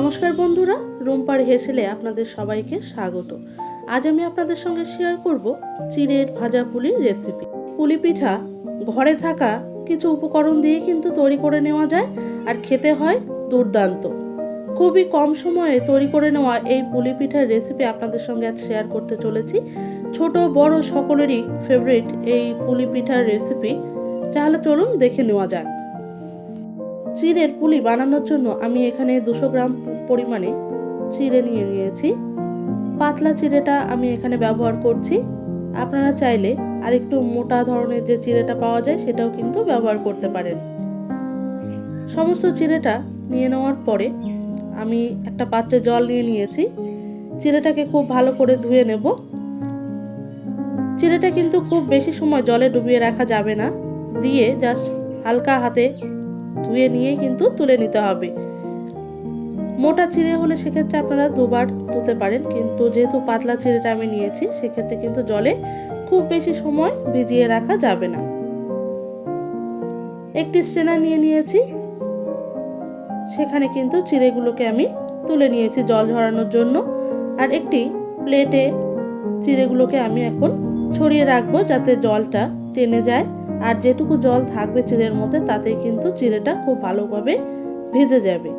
নমস্কার বন্ধুরা, রুম্পার হেসেলে আপনাদের সবাইকে স্বাগত। আজ আমি আপনাদের সঙ্গে শেয়ার করব চিড়ের ভাজা পুলির রেসিপি। পুলি পিঠা ঘরে থাকা কিছু উপকরণ দিয়ে কিন্তু তৈরি করে নেওয়া যায়, আর খেতে হয় দুর্দান্ত। খুবই কম সময়ে তৈরি করে নেওয়া এই পুলি পিঠার রেসিপি আপনাদের সঙ্গে আজ শেয়ার করতে চলেছি। ছোট বড় সকলেরই ফেভারিট এই পুলি পিঠার রেসিপি। তাহলে চলুন দেখে নেওয়া যাক। চিড়ের পুলি বানানোর জন্য আমি এখানে 200 গ্রাম পরিমাণে চিড়ে নিয়ে নিয়েছি। পাতলা চিড়েটা আমি এখানে ব্যবহার করছি। আপনারা চাইলে আরেকটু মোটা ধরনের যে চিড়েটা পাওয়া যায় সেটাও কিন্তু ব্যবহার করতে পারেন। সমস্ত চিড়েটা নিয়ে নেওয়ার পরে আমি একটা পাত্রে জল নিয়ে নিয়েছি। চিড়েটাকে খুব ভালো করে ধুয়ে নেব। চিড়েটা কিন্তু খুব বেশি সময় জলে ডুবিয়ে রাখা যাবে না, দিয়ে জাস্ট হালকা হাতে ধুয়ে নিয়ে কিন্তু তুলে নিতে হবে। মোটা চিড়ে হলে সেক্ষেত্রে আপনারা দুবার ধুতে পারেন, কিন্তু যেহেতু পাতলা চিড়েটা আমি নিয়েছি সেক্ষেত্রে কিন্তু জলে খুব বেশি সময় ভিজিয়ে রাখা যাবে না। একটি স্ট্রেনার নিয়ে নিয়েছি, সেখানে কিন্তু চিড়েগুলোকে আমি তুলে নিয়েছি জল ঝরানোর জন্য। আর একটি প্লেটে চিড়েগুলোকে আমি এখন ছড়িয়ে রাখবো যাতে জলটা টেনে যায়, আর যেটুকু জল থাকবে চিড়ের মধ্যে তাতেই কিন্তু চিড়েটা খুব ভালোভাবে ভেজে যাবে।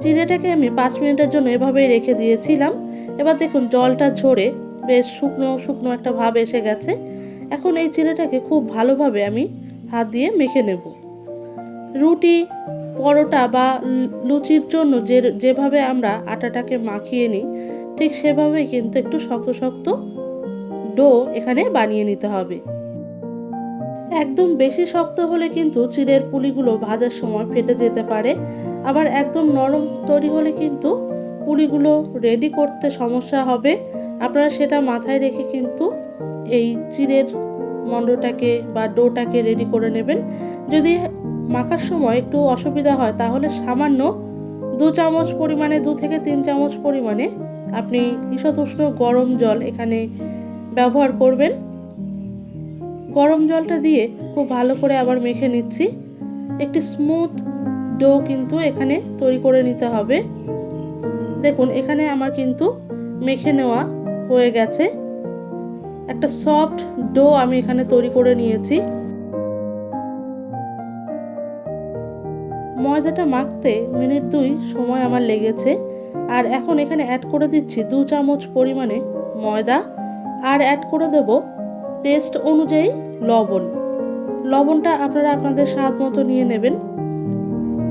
চিড়েটাকে আমি 5 মিনিটের জন্য এভাবেই রেখে দিয়েছিলাম। এবার দেখুন জলটা ঝরে বেশ শুকনো শুকনো একটা ভাব এসে গেছে। এখন এই চিড়েটাকে খুব ভালোভাবে আমি হাত দিয়ে মেখে নেব। রুটি, পরোটা বা লুচির জন্য যেভাবে আমরা আটাটাকে মাখিয়ে নিই ঠিক সেভাবেই কিন্তু একটু শক্ত শক্ত ডো এখানে বানিয়ে নিতে হবে। একদম বেশি শক্ত হলে কিন্তু চিড়ের পুলিগুলো ভাজার সময় ফেটে যেতে পারে, আবার একদম নরম তৈরি হলে কিন্তু পুলিগুলো রেডি করতে সমস্যা হবে। আপনারা সেটা মাথায় রেখে কিন্তু এই চিড়ের মণ্ডটাকে বা ডোটাকে রেডি করে নেবেন। যদি মাখার সময় একটু অসুবিধা হয় তাহলে সামান্য 2 চামচ পরিমাণে 2 থেকে 3 চামচ পরিমাণে আপনি ঈষৎ উষ্ণ গরম জল এখানে ব্যবহার করবেন। গরম জলটা দিয়ে খুব ভালো করে আবার মেখে নিচ্ছি। একটি স্মুথ ডো কিন্তু এখানে তৈরি করে নিতে হবে। দেখুন এখানে আমার কিন্তু মেখে নেওয়া হয়ে গেছে। একটা সফট ডো আমি এখানে তৈরি করে নিয়েছি। ময়দাটা মাখতে মিনিট 2 সময় আমার লেগেছে। আর এখন এখানে অ্যাড করে দিচ্ছি 2 চামচ পরিমাণে ময়দা, আর অ্যাড করে দেব টেস্ট অনুযায়ী লবণ। লবণটা আপনারা আপনাদের স্বাদ মতো নিয়ে নেবেন।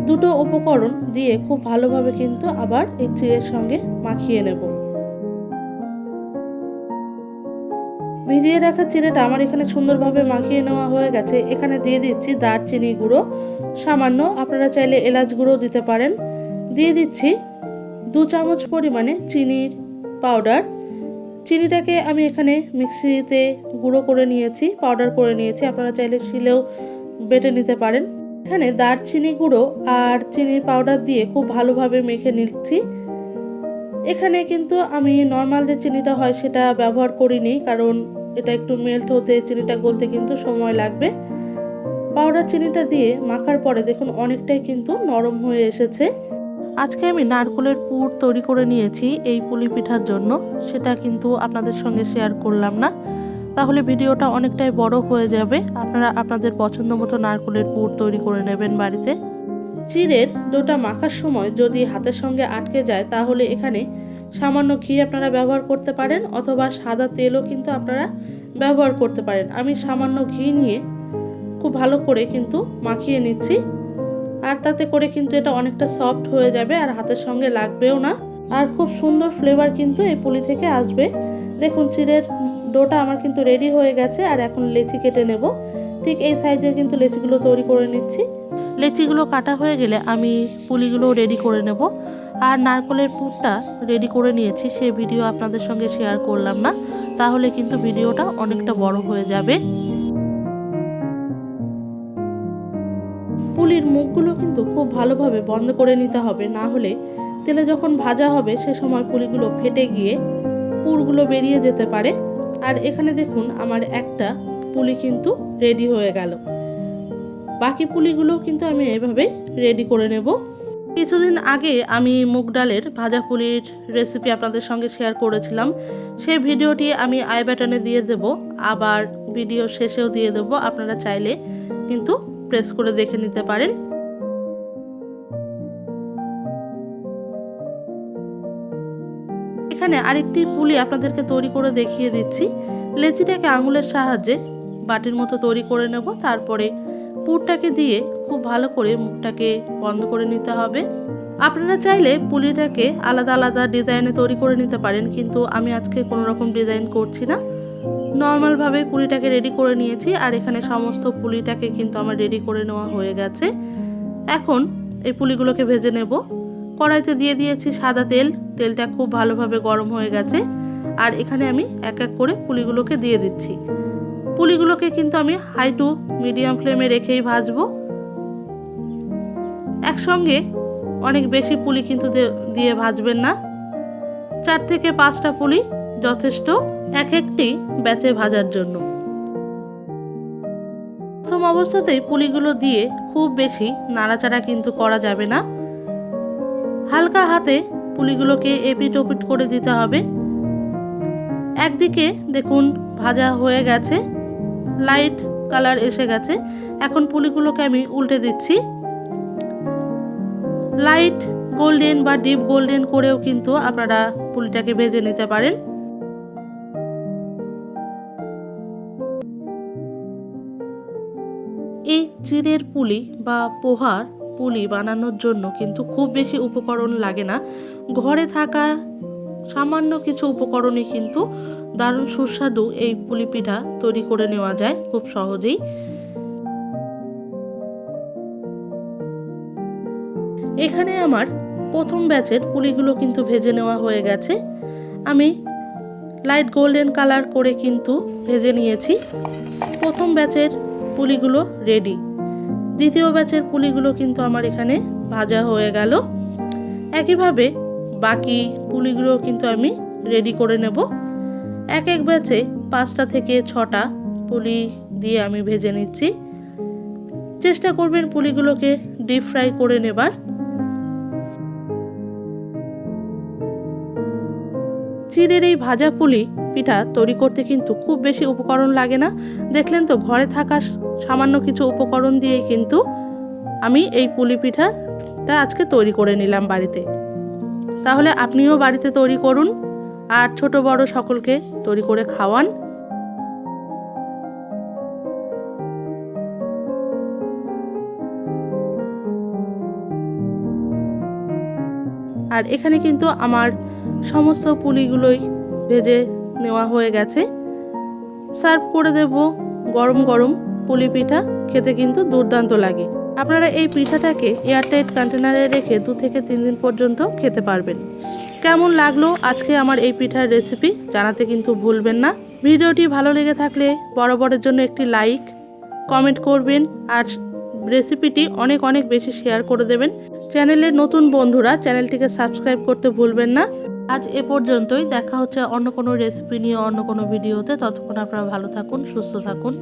দুটো উপকরণ দিয়ে খুব ভালোভাবে কিন্তু আবার এই চিড়ের সঙ্গে মাখিয়ে নেব। ভিজিয়ে রাখা চিড়েটা আমার এখানে সুন্দরভাবে মাখিয়ে নেওয়া হয়ে গেছে। এখানে দিয়ে দিচ্ছি দারচিনি গুঁড়ো সামান্য, আপনারা চাইলে এলাচ গুঁড়ো দিতে পারেন। দিয়ে দিচ্ছি 2 চামচ পরিমাণে চিনির পাউডার। চিনিটাকে আমি এখানে মিক্সিতে গুঁড়ো করে নিয়েছি, পাউডার করে নিয়েছি। আপনারা চাইলে শিলেও বেটে নিতে পারেন। এখানে দারচিনি গুঁড়ো আর চিনির পাউডার দিয়ে খুব ভালোভাবে মেখে নিচ্ছি। এখানে কিন্তু আমি নর্মাল যে চিনিটা হয় সেটা ব্যবহার করিনি, কারণ এটা একটু মেল্ট হতে, চিনিটা গলতে কিন্তু সময় লাগবে। পাউডার চিনিটা দিয়ে মাখার পরে দেখুন অনেকটাই কিন্তু নরম হয়ে এসেছে। আজকে আমি নারকেলের পুর তৈরি করে নিয়েছি এই পুলি পিঠার জন্য, সেটা কিন্তু আপনাদের সঙ্গে শেয়ার করলাম না, তাহলে ভিডিওটা অনেকটাই বড় হয়ে যাবে। আপনারা আপনাদের পছন্দ মতো নারকেলের পুর তৈরি করে নেবেন বাড়িতে। চিড়ের ডোটা মাখার সময় যদি হাতের সঙ্গে আটকে যায় তাহলে এখানে সামান্য ঘি আপনারা ব্যবহার করতে পারেন, অথবা সাদা তেলও কিন্তু আপনারা ব্যবহার করতে পারেন। আমি সামান্য ঘি নিয়ে খুব ভালো করে কিন্তু মাখিয়ে নিচ্ছি, আর তাতে করে কিন্তু এটা অনেকটা সফট হয়ে যাবে আর হাতের সঙ্গে লাগবেও না, আর খুব সুন্দর ফ্লেভার কিন্তু এই পুলি থেকে আসবে। দেখুন চিড়ের ডোটা আমার কিন্তু রেডি হয়ে গেছে। আর এখন লেচি কেটে নেব। ঠিক এই সাইজের কিন্তু লেচিগুলো তৈরি করে নিচ্ছি। লেচিগুলো কাটা হয়ে গেলে আমি পুলিগুলো রেডি করে নেব। আর নারকেলের পুরটা রেডি করে নিয়েছি, সেই ভিডিও আপনাদের সঙ্গে শেয়ার করলাম না, তাহলে কিন্তু ভিডিওটা অনেকটা বড় হয়ে যাবে। পুলির মুখগুলো কিন্তু খুব ভালোভাবে বন্ধ করে নিতে হবে, না হলে তেলে যখন ভাজা হবে সে সময় পুলিগুলো ফেটে গিয়ে পুরগুলো বেরিয়ে যেতে পারে। আর এখানে দেখুন আমার একটা পুলি কিন্তু রেডি হয়ে গেল। বাকি পুলিগুলো কিন্তু আমি এভাবে রেডি করে নেব। কিছুদিন আগে আমি মুগ ডালের ভাজা পুলির রেসিপি আপনাদের সঙ্গে শেয়ার করেছিলাম। সেই ভিডিওটি আমি আই বাটনে দিয়ে দেব, আবার ভিডিও শেষেও দিয়ে দেব, আপনারা চাইলে কিন্তু প্রেস করে দেখে নিতে পারেন। এখানে আরেকটি পুলি আপনাদেরকে তৈরি করে দেখিয়ে দিচ্ছি। লেচিটাকে আঙুলের সাহায্যে বাটির মতো তৈরি করে নেব, তারপরে পুরটাকে দিয়ে খুব ভালো করে মুখটাকে বন্ধ করে নিতে হবে। আপনারা চাইলে পুলিটাকে আলাদা আলাদা ডিজাইনে তৈরি করে নিতে পারেন, কিন্তু আমি আজকে কোনো রকম ডিজাইন করছি না, নর্মালভাবে পুলিটাকে রেডি করে নিয়েছি। আর এখানে সমস্ত পুলিটাকে কিন্তু আমার রেডি করে নেওয়া হয়ে গেছে। এখন এই পুলিগুলোকে ভেজে নেব। কড়াইতে দিয়ে দিয়েছি সাদা তেল, তেলটা খুব ভালোভাবে গরম হয়ে গেছে। আর এখানে আমি এক এক করে পুলিগুলোকে দিয়ে দিচ্ছি। পুলিগুলোকে কিন্তু আমি হাই টু মিডিয়াম ফ্লেমে রেখেই ভাজবো। একসঙ্গে অনেক বেশি পুলি কিন্তু দিয়ে ভাজবেন না, 4 থেকে 5টা পুলি যথেষ্ট এক একটি ব্যাচে ভাজার জন্য। প্রথম অবস্থাতেই পুলিগুলো দিয়ে খুব বেশি নাড়াচাড়া কিন্তু করা যাবে না, হালকা হাতে পুলিগুলোকে এপিট ওপিট করে দিতে হবে। একদিকে দেখুন ভাজা হয়ে গেছে, লাইট কালার এসে গেছে। এখন পুলিগুলোকে আমি উল্টে দিচ্ছি। লাইট গোল্ডেন বা ডিপ গোল্ডেন করেও কিন্তু আপনারা পুলিটাকে ভেজে নিতে পারেন। এই চিড়ের পুলি বা পোহার পুলি বানানোর জন্য কিন্তু খুব বেশি উপকরণ লাগে না। ঘরে থাকা সামান্য কিছু উপকরণে কিন্তু দারুণ সুস্বাদু এই পুলি পিঠা তৈরি করে নেওয়া যায় খুব সহজেই। এখানে আমার প্রথম ব্যাচের পুলিগুলো কিন্তু ভেজে নেওয়া হয়ে গেছে। আমি লাইট গোল্ডেন কালার করে কিন্তু ভেজে নিয়েছি। প্রথম ব্যাচের পুলিগুলো রেডি। দ্বিতীয় ব্যাচের পুলিগুলো কিন্তু আমার এখানে ভাজা হয়ে গেল। একইভাবে বাকি পুলিগুলো কিন্তু আমি রেডি করে নেব। এক এক ব্যাচে 5টা থেকে 6টা পুলি দিয়ে আমি ভেজে নিচ্ছি। চেষ্টা করবেন পুলিগুলোকে ডিপ ফ্রাই করে নেবার। চিড়ের এই ভাজা পুলি পিঠা তৈরি করতে কিন্তু খুব বেশি উপকরণ লাগে না। দেখলেন তো, ঘরে থাকা সামান্য কিছু উপকরণ দিয়ে কিন্তু আমি এই পুলি পিঠাটা আজকে তৈরি করে নিলাম বাড়িতে। তাহলে আপনিও বাড়িতে তৈরি করুন আর ছোট বড় সকলকে তৈরি করে খাওয়ান। আর এখানে কিন্তু আমার সমস্ত পুলিগুলোই ভেজে নেওয়া হয়ে গেছে। সার্ভ করে দেব গরম গরম পুলি পিঠা। খেতে কিন্তু দুর্দান্ত লাগে। আপনারা এই পিঠাটাকে এয়ারটাইট কন্টেনারে রেখে 2 থেকে 3 দিন পর্যন্ত খেতে পারবেন। কেমন লাগলো আজকে আমার এই পিঠার রেসিপি জানাতে কিন্তু ভুলবেন না। ভিডিওটি ভালো লেগে থাকলে বরাবরের জন্য একটি লাইক কমেন্ট করবেন, আর রেসিপিটি অনেক অনেক বেশি শেয়ার করে দেবেন। চ্যানেলের নতুন বন্ধুরা চ্যানেলটিকে সাবস্ক্রাইব করতে ভুলবেন না। আজ এ পর্যন্তই। দেখা হচ্ছে অন্য কোনো রেসিপি নিয়ে অন্য কোনো ভিডিওতে। ততক্ষণ আপনারা ভালো থাকুন, সুস্থ থাকুন।